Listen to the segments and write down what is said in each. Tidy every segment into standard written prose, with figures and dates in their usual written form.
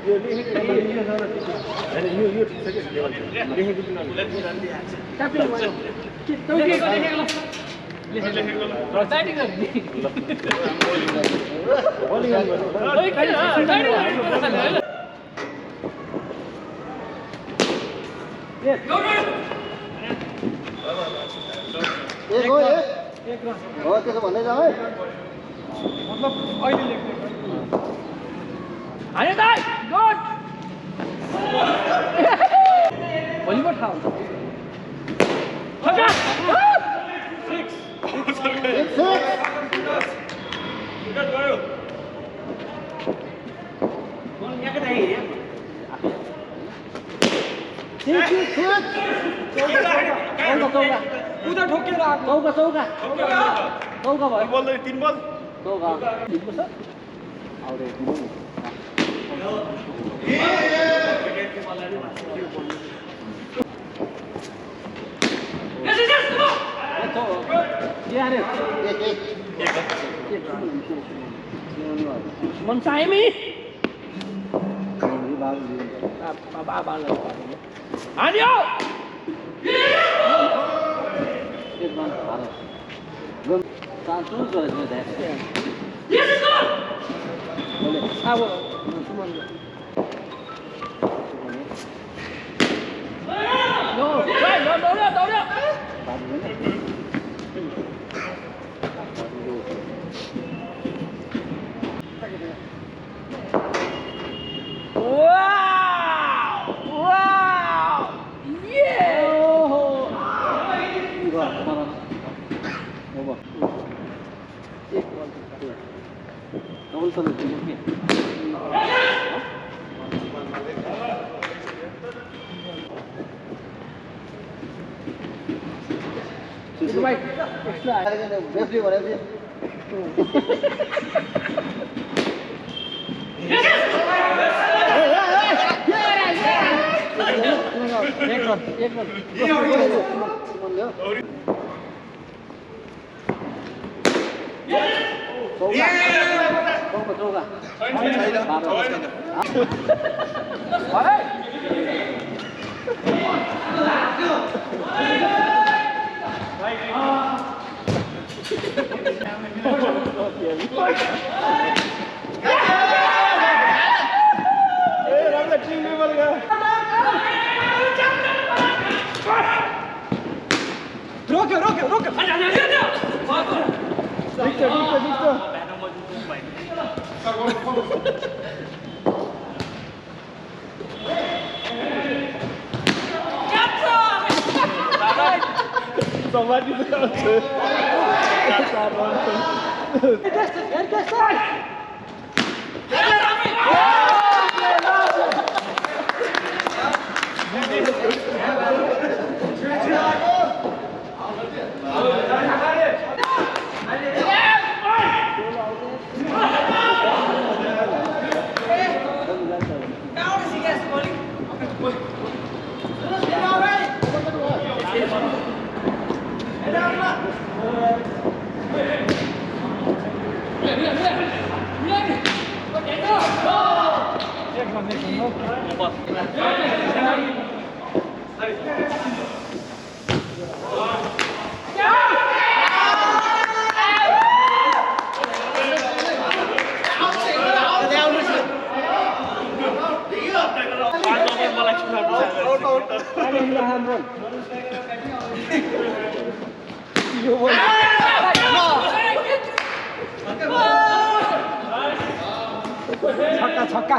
यो लेखेको हैन यो ठिक छ के लेभल लेखेको किन क्याप्टेन भयो के लेखेको लेखेको ब्याटिङ गर्ने बलिङ गर्ने ओइ किन एक हो त्यसो भन्दै जाऊ है मतलब अहिले लेख्ने हाने दाइ गुड भलिबल ठाउँ छक्का 6 विकेट गयो बल यहाँकै दाइ हेरे उता ठोकेर चौका चौका चौका भयो बल 3 बल चौका हिँड्नु छ आउँदै Monsami. Anyo. Yes, it's good. No, Wow! Yeah! Rock! Victor. Somebody छक्का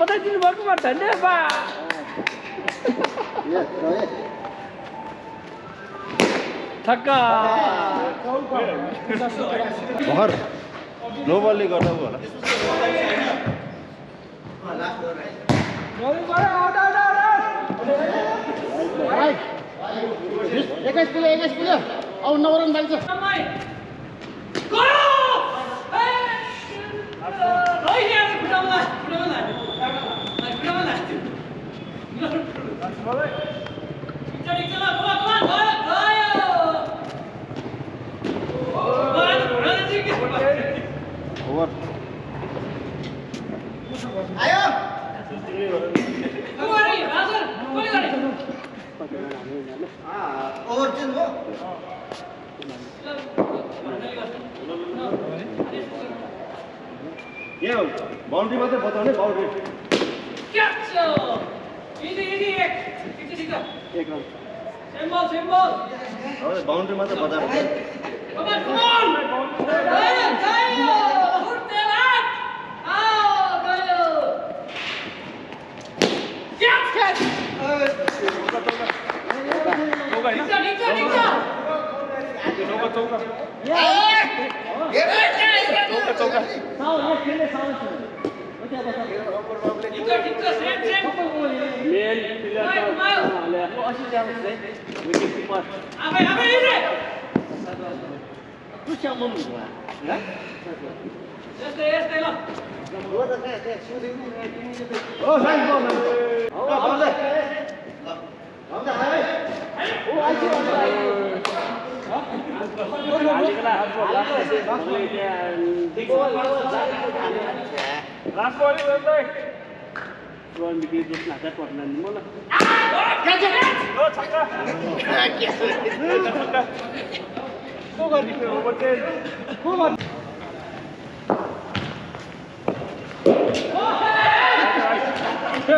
बताइदिनु भएको धन्यवाद छक्का भर ग्लोबली गर्दा होला 21 पिल्यो अब 9 रन बाँकी छ ओभर आयो ओभर चेन्ज भयो यहाँ बाउन्ड्री मात्रै बताउने बाउन्ड्री एक रन बाउन्ड्री मात्रै बताएर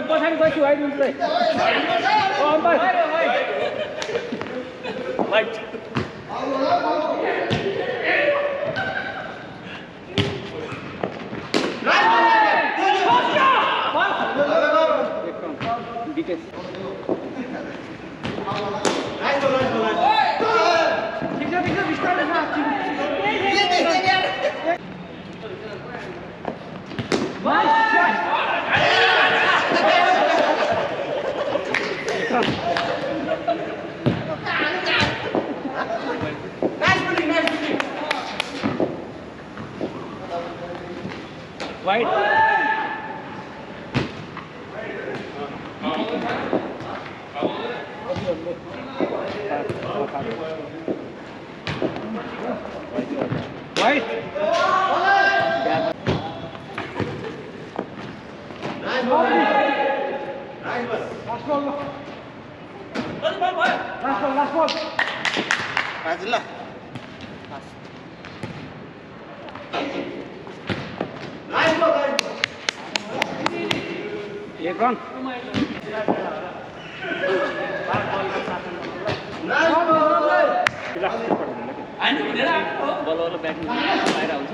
पछाडि गएछु है White. White. Nice ball. Nice ball. Last ball. Last ball. Azla. Nice ball. एक रन बल ब्याटिङ बाहिर हुन्छ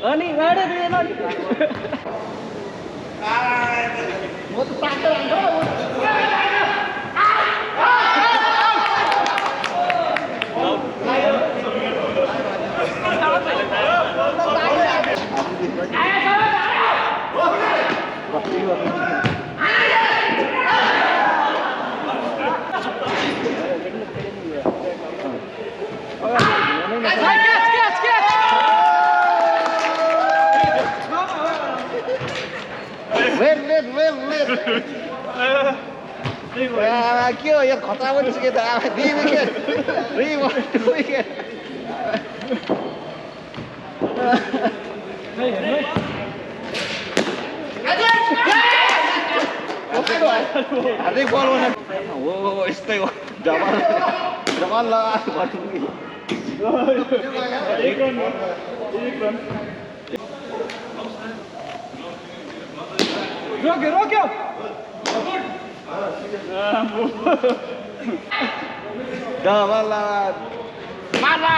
अनि गाडी दिएन म त पाक्दै Wait. के हो यो खतरा पनि के त अब 2 विकेट 2 विकेट हार्दिक बल हो यस्तै हो जवान जवान लगा एक रन रोक्यो जवान लगा मारा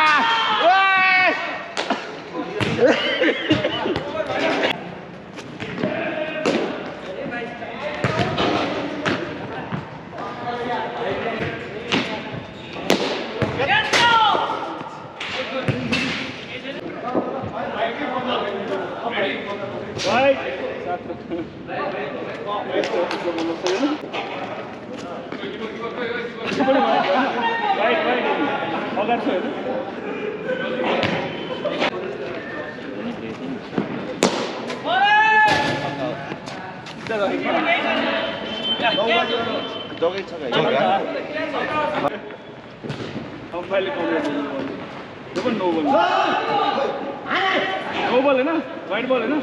नो बॉल है ना वाइड बॉल है ना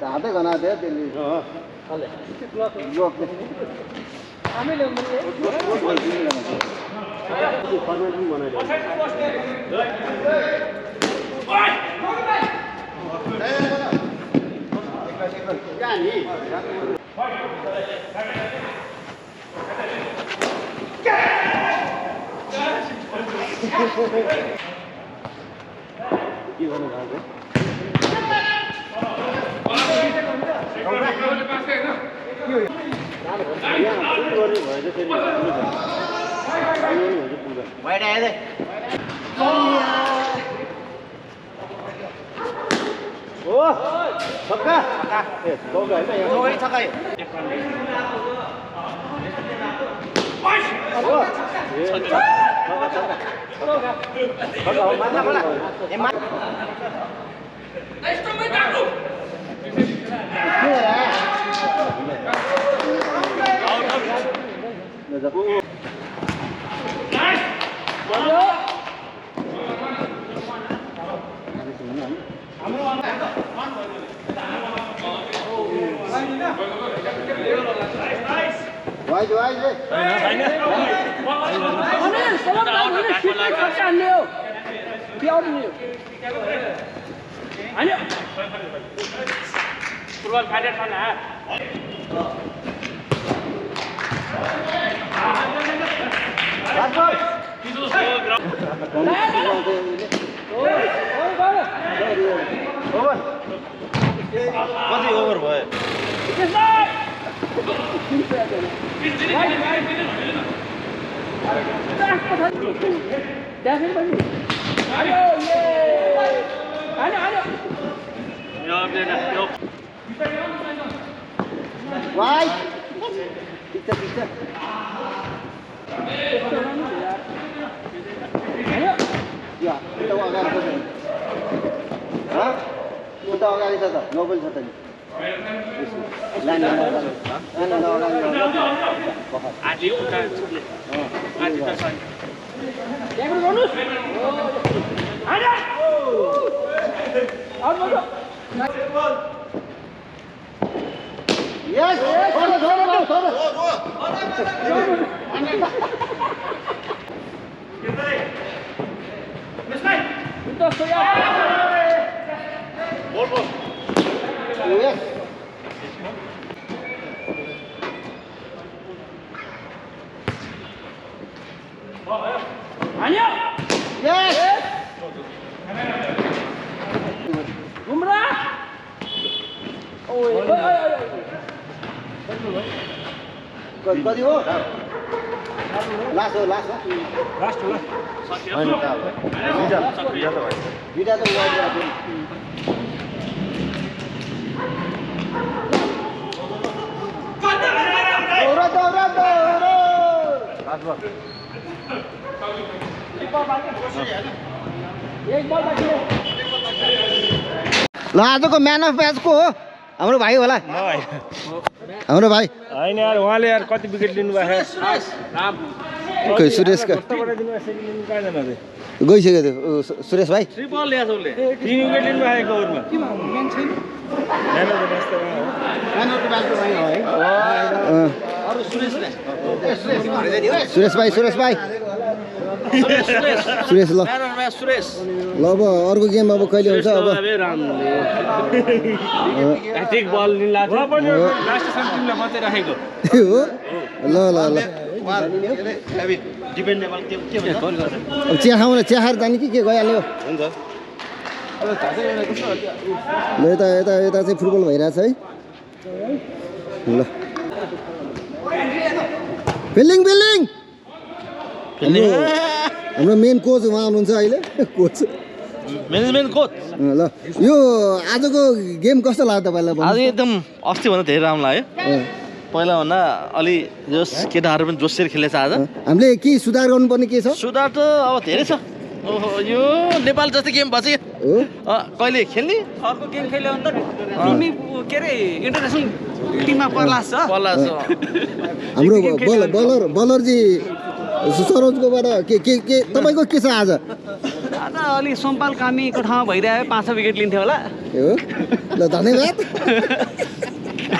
हातै घना थियो त्यसले कति ओभर भयो Why? Pizza. Ya, kita agak apa ni? Hah? त अगाडि छ त नोबल छ त नि ल्यान्ड आधी उता छुट्ने आधी त छैन त्यहाँबाट गर्नुस् हैन आउट मजा यस कति हो लास्ट हो लास्ट हो होइन दुईटा त ल आजको म्यान अफ म्याच को हो हाम्रो भाइ होला हाम्रो भाइ हैन यार उहाँले यार कति विकेट लिनु भएको खै सुरेशका गइसक्यो त्यो सुरेश भाइ 3 बल ल्याछ उसले 3 विकेट लिनु भएको ओभरमा के भन्नु मेन छैन हैन त वास्तवमा मैन अफ द म्याच भाइ हो है अरु सुरेश भाइ सुरेश ल मैन अफ द म्याच सुरेश ल अब अर्को गेम अब कहिले हुन्छ अब ह्याट्रिक बल लिला थियो लास्ट सम टिमले बचाइ राखेको हो ल ल ल डिपेन्डेबल के भन्छ अब चिया खाउँ चिया खाएर जाने कि के गइहाल्यो हुन्छ ल यता चाहिँ फुटबल भइरहेछ है ल फिल्डिङ हाम्रो मेन कोच उहाँ हुनुहुन्छ अहिले कोच म्यानेजमेन्ट कोच ल यो आजको गेम कस्तो लाग्यो तपाईँलाई आज एकदम अस्तिभन्दा धेरै राम्रो लाग्यो पहिलाभन्दा अलि जोस केटाहरू पनि जोसेर खेलेछ आज हामीले के सुधार गर्नुपर्ने के छ सुधार त अब धेरै छ ओहो यो नेपाल जस्तै गेम भन्छ कहिले खेल्ने अर्को गेम खेल्यो भने त टिमै के अरे इन्टरनेसनल टिममा पर्ला छ हाम्रो बलरजी सरोजकोबाट के तपाईँको के छ आज आज अलि सोमपाल कामीको ठाउँमा भइरहेको 5 विकेट लिन्थ्यो होला हो ल धन्यवाद